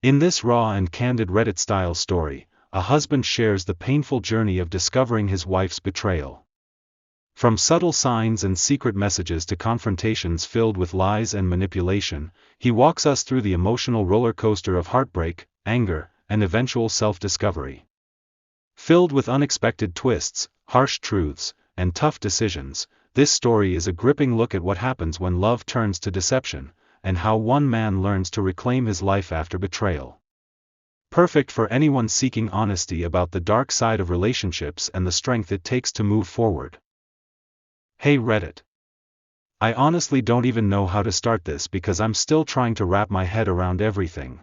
In this raw and candid Reddit-style story, a husband shares the painful journey of discovering his wife's betrayal. From subtle signs and secret messages to confrontations filled with lies and manipulation, he walks us through the emotional roller coaster of heartbreak, anger, and eventual self-discovery. Filled with unexpected twists, harsh truths, and tough decisions, this story is a gripping look at what happens when love turns to deception, and how one man learns to reclaim his life after betrayal. Perfect for anyone seeking honesty about the dark side of relationships and the strength it takes to move forward. Hey Reddit. I honestly don't even know how to start this because I'm still trying to wrap my head around everything.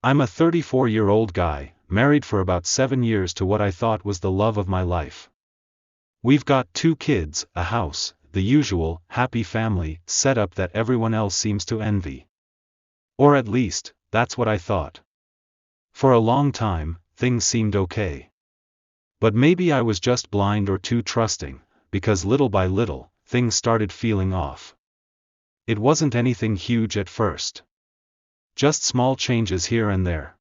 I'm a 34-year-old guy, married for about 7 years to what I thought was the love of my life. We've got 2 kids, a house, the usual, happy family setup that everyone else seems to envy. Or at least, that's what I thought. For a long time, things seemed okay. But maybe I was just blind or too trusting, because little by little, things started feeling off. It wasn't anything huge at first. Just small changes here and there.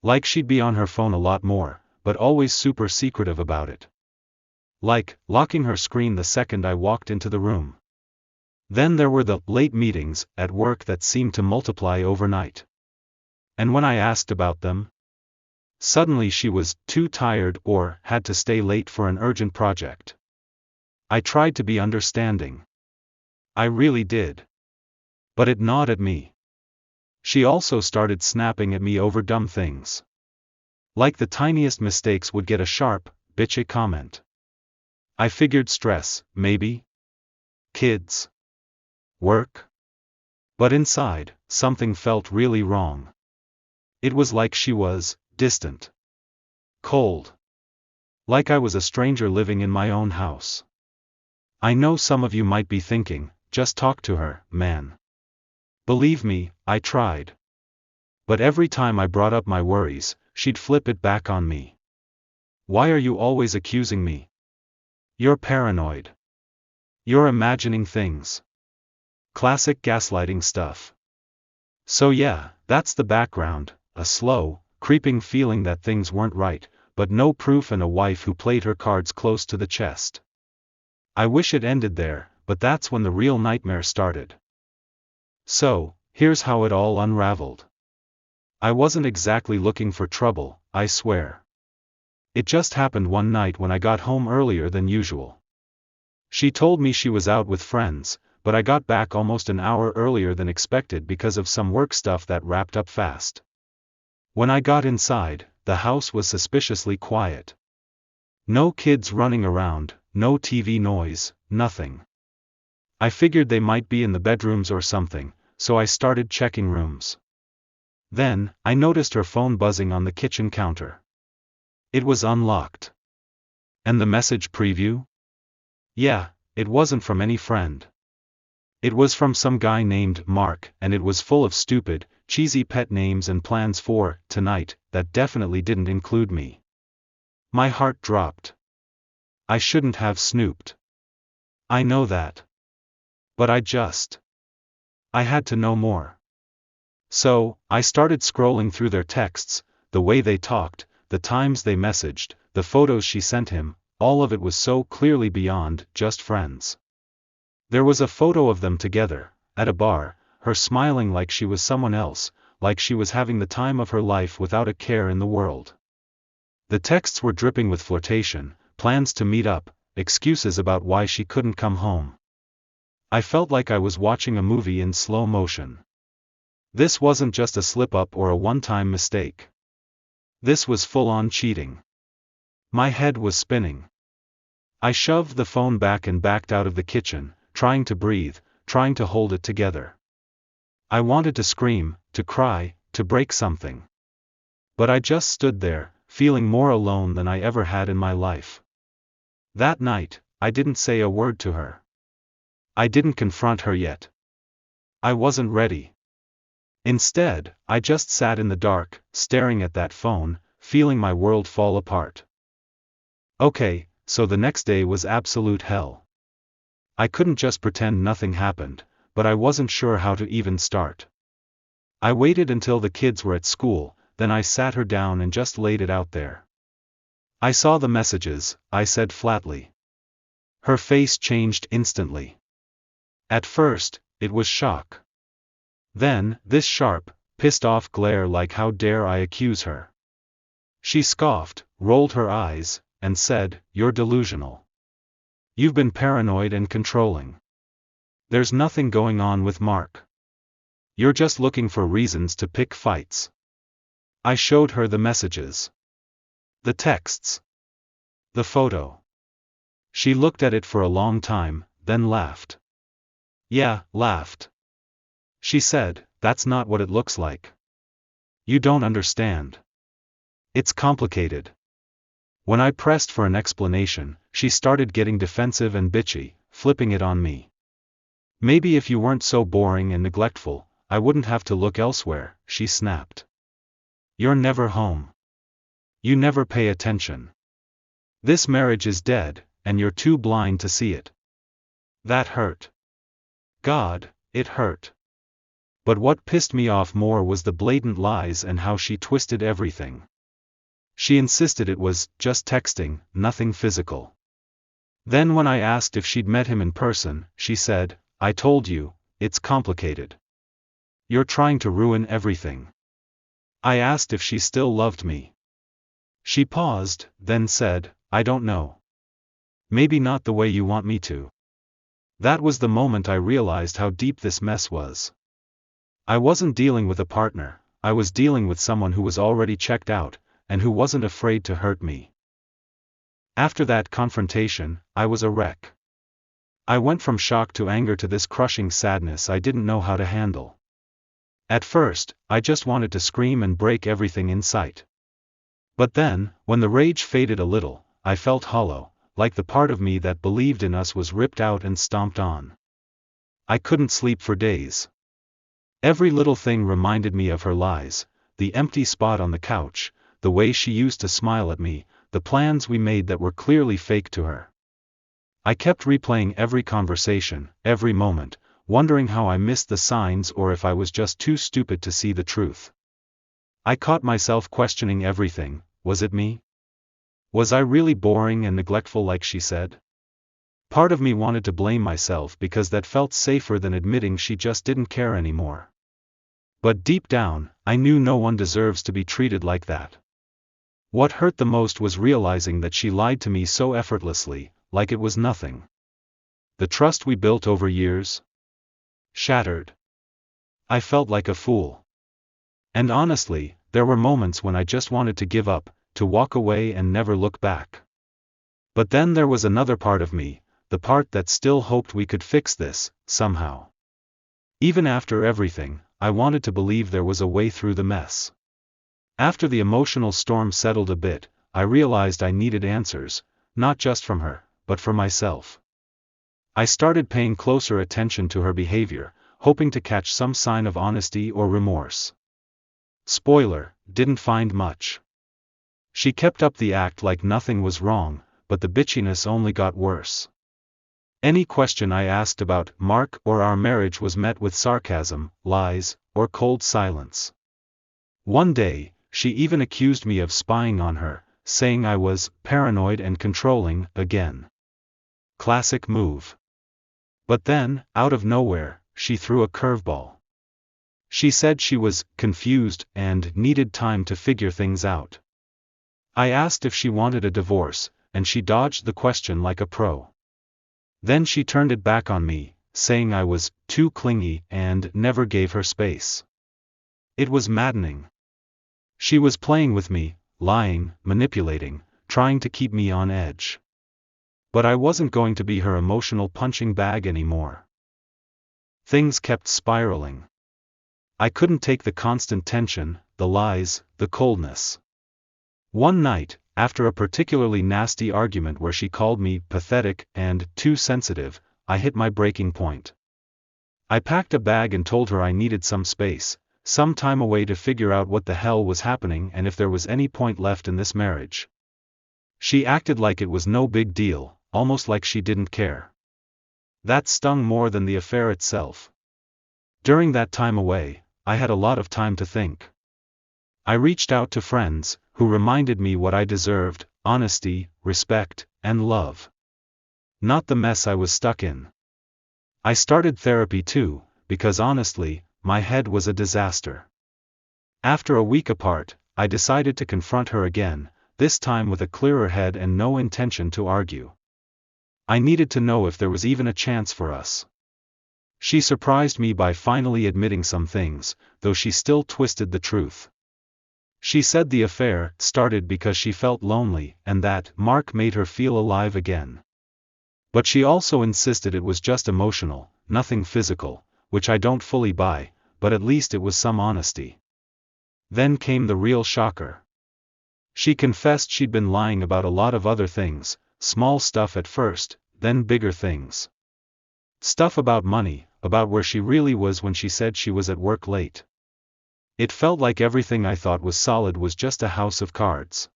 Like she'd be on her phone a lot more, but always super secretive about it. Like, locking her screen the second I walked into the room. Then there were the late meetings at work that seemed to multiply overnight. And when I asked about them, suddenly she was too tired or had to stay late for an urgent project. I tried to be understanding. I really did. But it gnawed at me. She also started snapping at me over dumb things. Like the tiniest mistakes would get a sharp, bitchy comment. I figured stress, maybe? Kids? Work? But inside, something felt really wrong. It was like she was distant. Cold. Like I was a stranger living in my own house. I know some of you might be thinking, just talk to her, man. Believe me, I tried. But every time I brought up my worries, she'd flip it back on me. Why are you always accusing me? You're paranoid. You're imagining things. Classic gaslighting stuff. So yeah, that's the background, a slow, creeping feeling that things weren't right, but no proof and a wife who played her cards close to the chest. I wish it ended there, but that's when the real nightmare started. So, here's how it all unraveled. I wasn't exactly looking for trouble, I swear. It just happened one night when I got home earlier than usual. She told me she was out with friends, but I got back almost an hour earlier than expected because of some work stuff that wrapped up fast. When I got inside, the house was suspiciously quiet. No kids running around, no TV noise, nothing. I figured they might be in the bedrooms or something, so I started checking rooms. Then, I noticed her phone buzzing on the kitchen counter. It was unlocked. And the message preview? Yeah, it wasn't from any friend. It was from some guy named Mark, and it was full of stupid, cheesy pet names and plans for tonight that definitely didn't include me. My heart dropped. I shouldn't have snooped. I know that. But I had to know more. So, I started scrolling through their texts, the way they talked, the times they messaged, the photos she sent him, all of it was so clearly beyond just friends. There was a photo of them together, at a bar, her smiling like she was someone else, like she was having the time of her life without a care in the world. The texts were dripping with flirtation, plans to meet up, excuses about why she couldn't come home. I felt like I was watching a movie in slow motion. This wasn't just a slip-up or a one-time mistake. This was full-on cheating. My head was spinning. I shoved the phone back and backed out of the kitchen, trying to breathe, trying to hold it together. I wanted to scream, to cry, to break something. But I just stood there, feeling more alone than I ever had in my life. That night, I didn't say a word to her. I didn't confront her yet. I wasn't ready. Instead, I just sat in the dark, staring at that phone, feeling my world fall apart. Okay, so the next day was absolute hell. I couldn't just pretend nothing happened, but I wasn't sure how to even start. I waited until the kids were at school, then I sat her down and just laid it out there. "I saw the messages," I said flatly. Her face changed instantly. At first, it was shock. Then, this sharp, pissed-off glare like how dare I accuse her. She scoffed, rolled her eyes, and said, "You're delusional. You've been paranoid and controlling. There's nothing going on with Mark. You're just looking for reasons to pick fights." I showed her the messages. The texts. The photo. She looked at it for a long time, then laughed. "Yeah, laughed. She said, that's not what it looks like. You don't understand. It's complicated." When I pressed for an explanation, she started getting defensive and bitchy, flipping it on me. "Maybe if you weren't so boring and neglectful, I wouldn't have to look elsewhere," she snapped. "You're never home. You never pay attention. This marriage is dead, and you're too blind to see it." That hurt. God, it hurt. But what pissed me off more was the blatant lies and how she twisted everything. She insisted it was just texting, nothing physical. Then when I asked if she'd met him in person, she said, "I told you, it's complicated. You're trying to ruin everything." I asked if she still loved me. She paused, then said, "I don't know. Maybe not the way you want me to." That was the moment I realized how deep this mess was. I wasn't dealing with a partner, I was dealing with someone who was already checked out, and who wasn't afraid to hurt me. After that confrontation, I was a wreck. I went from shock to anger to this crushing sadness I didn't know how to handle. At first, I just wanted to scream and break everything in sight. But then, when the rage faded a little, I felt hollow, like the part of me that believed in us was ripped out and stomped on. I couldn't sleep for days. Every little thing reminded me of her lies, the empty spot on the couch, the way she used to smile at me, the plans we made that were clearly fake to her. I kept replaying every conversation, every moment, wondering how I missed the signs or if I was just too stupid to see the truth. I caught myself questioning everything. Was it me? Was I really boring and neglectful like she said? Part of me wanted to blame myself because that felt safer than admitting she just didn't care anymore. But deep down, I knew no one deserves to be treated like that. What hurt the most was realizing that she lied to me so effortlessly, like it was nothing. The trust we built over years? Shattered. I felt like a fool. And honestly, there were moments when I just wanted to give up, to walk away and never look back. But then there was another part of me, the part that still hoped we could fix this, somehow. Even after everything, I wanted to believe there was a way through the mess. After the emotional storm settled a bit, I realized I needed answers, not just from her, but for myself. I started paying closer attention to her behavior, hoping to catch some sign of honesty or remorse. Spoiler, didn't find much. She kept up the act like nothing was wrong, but the bitchiness only got worse. Any question I asked about Mark or our marriage was met with sarcasm, lies, or cold silence. One day, she even accused me of spying on her, saying I was paranoid and controlling again. Classic move. But then, out of nowhere, she threw a curveball. She said she was confused and needed time to figure things out. I asked if she wanted a divorce, and she dodged the question like a pro. Then she turned it back on me, saying I was too clingy and never gave her space. It was maddening. She was playing with me, lying, manipulating, trying to keep me on edge. But I wasn't going to be her emotional punching bag anymore. Things kept spiraling. I couldn't take the constant tension, the lies, the coldness. One night, after a particularly nasty argument where she called me pathetic and too sensitive, I hit my breaking point. I packed a bag and told her I needed some space, some time away to figure out what the hell was happening and if there was any point left in this marriage. She acted like it was no big deal, almost like she didn't care. That stung more than the affair itself. During that time away, I had a lot of time to think. I reached out to friends, who reminded me what I deserved: honesty, respect, and love. Not the mess I was stuck in. I started therapy too, because honestly, my head was a disaster. After a week apart, I decided to confront her again, this time with a clearer head and no intention to argue. I needed to know if there was even a chance for us. She surprised me by finally admitting some things, though she still twisted the truth. She said the affair started because she felt lonely, and that Mark made her feel alive again. But she also insisted it was just emotional, nothing physical, which I don't fully buy, but at least it was some honesty. Then came the real shocker. She confessed she'd been lying about a lot of other things, small stuff at first, then bigger things. Stuff about money, about where she really was when she said she was at work late. It felt like everything I thought was solid was just a house of cards.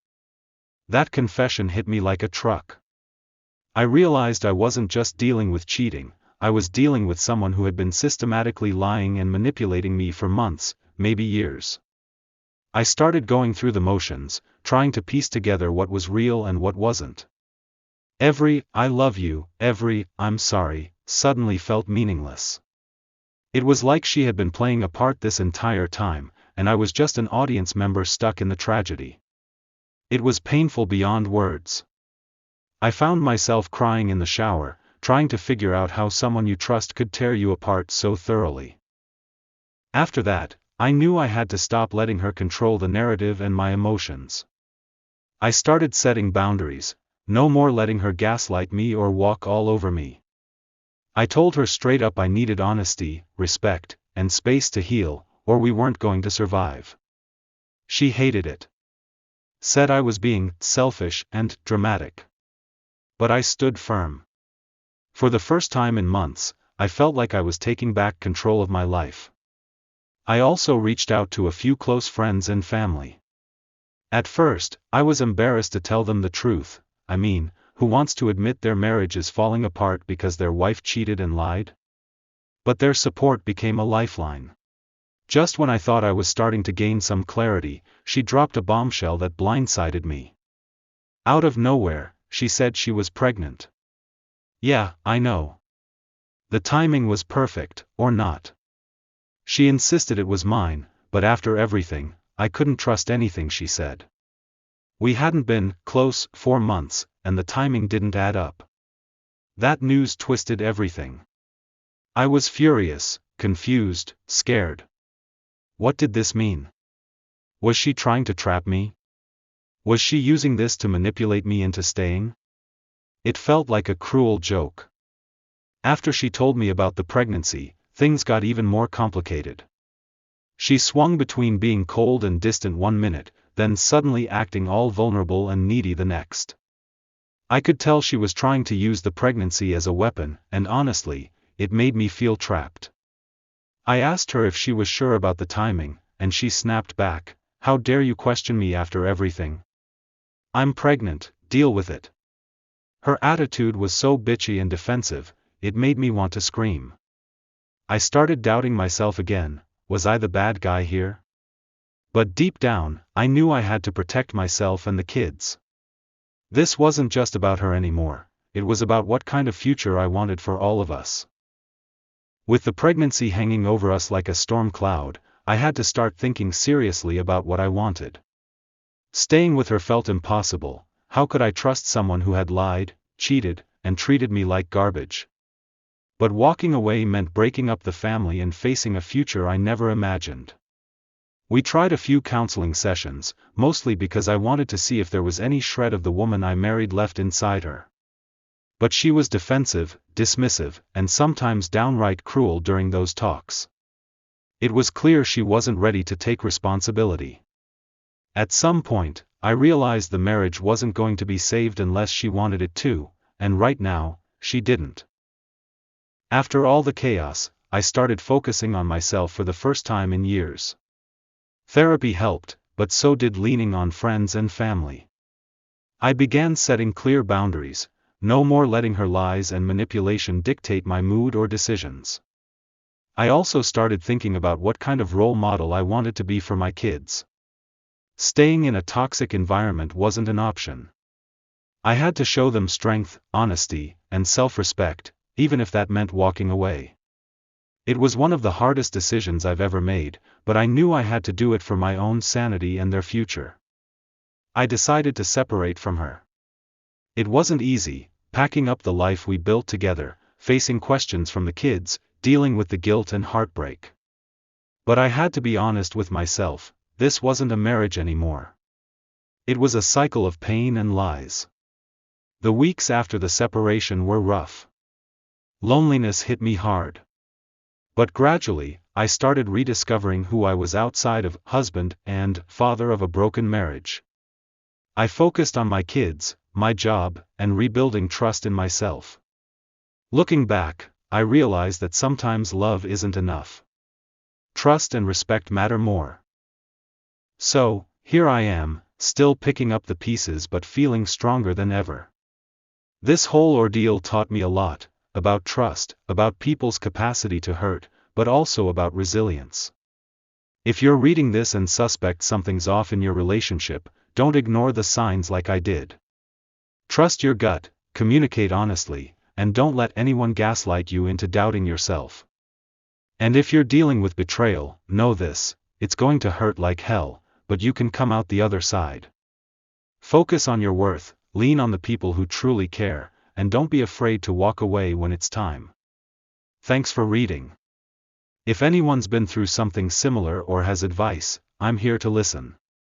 That confession hit me like a truck. I realized I wasn't just dealing with cheating, I was dealing with someone who had been systematically lying and manipulating me for months, maybe years. I started going through the motions, trying to piece together what was real and what wasn't. Every "I love you," every "I'm sorry," suddenly felt meaningless. It was like she had been playing a part this entire time, and I was just an audience member stuck in the tragedy. It was painful beyond words. I found myself crying in the shower, trying to figure out how someone you trust could tear you apart so thoroughly. After that, I knew I had to stop letting her control the narrative and my emotions. I started setting boundaries, no more letting her gaslight me or walk all over me. I told her straight up I needed honesty, respect, and space to heal, or we weren't going to survive. She hated it. Said I was being selfish and dramatic. But I stood firm. For the first time in months, I felt like I was taking back control of my life. I also reached out to a few close friends and family. At first, I was embarrassed to tell them the truth. I mean, who wants to admit their marriage is falling apart because their wife cheated and lied? But their support became a lifeline. Just when I thought I was starting to gain some clarity, she dropped a bombshell that blindsided me. Out of nowhere, she said she was pregnant. Yeah, I know. The timing was perfect, or not. She insisted it was mine, but after everything, I couldn't trust anything she said. We hadn't been close 4 months, and the timing didn't add up. That news twisted everything. I was furious, confused, scared. What did this mean? Was she trying to trap me? Was she using this to manipulate me into staying? It felt like a cruel joke. After she told me about the pregnancy, things got even more complicated. She swung between being cold and distant 1 minute, then suddenly acting all vulnerable and needy the next. I could tell she was trying to use the pregnancy as a weapon, and honestly, it made me feel trapped. I asked her if she was sure about the timing, and she snapped back, "How dare you question me after everything? I'm pregnant, deal with it." Her attitude was so bitchy and defensive, it made me want to scream. I started doubting myself again. Was I the bad guy here? But deep down, I knew I had to protect myself and the kids. This wasn't just about her anymore, it was about what kind of future I wanted for all of us. With the pregnancy hanging over us like a storm cloud, I had to start thinking seriously about what I wanted. Staying with her felt impossible. How could I trust someone who had lied, cheated, and treated me like garbage? But walking away meant breaking up the family and facing a future I never imagined. We tried a few counseling sessions, mostly because I wanted to see if there was any shred of the woman I married left inside her. But she was defensive, dismissive, and sometimes downright cruel during those talks. It was clear she wasn't ready to take responsibility. At some point, I realized the marriage wasn't going to be saved unless she wanted it to, and right now, she didn't. After all the chaos, I started focusing on myself for the first time in years. Therapy helped, but so did leaning on friends and family. I began setting clear boundaries, no more letting her lies and manipulation dictate my mood or decisions. I also started thinking about what kind of role model I wanted to be for my kids. Staying in a toxic environment wasn't an option. I had to show them strength, honesty, and self-respect, even if that meant walking away. It was one of the hardest decisions I've ever made, but I knew I had to do it for my own sanity and their future. I decided to separate from her. It wasn't easy, packing up the life we built together, facing questions from the kids, dealing with the guilt and heartbreak. But I had to be honest with myself, this wasn't a marriage anymore. It was a cycle of pain and lies. The weeks after the separation were rough. Loneliness hit me hard. But gradually, I started rediscovering who I was outside of husband and father of a broken marriage. I focused on my kids, my job, and rebuilding trust in myself. Looking back, I realized that sometimes love isn't enough. Trust and respect matter more. So, here I am, still picking up the pieces but feeling stronger than ever. This whole ordeal taught me a lot, about trust, about people's capacity to hurt, but also about resilience. If you're reading this and suspect something's off in your relationship, don't ignore the signs like I did. Trust your gut, communicate honestly, and don't let anyone gaslight you into doubting yourself. And if you're dealing with betrayal, know this, it's going to hurt like hell, but you can come out the other side. Focus on your worth, lean on the people who truly care, and don't be afraid to walk away when it's time. Thanks for reading. If anyone's been through something similar or has advice, I'm here to listen.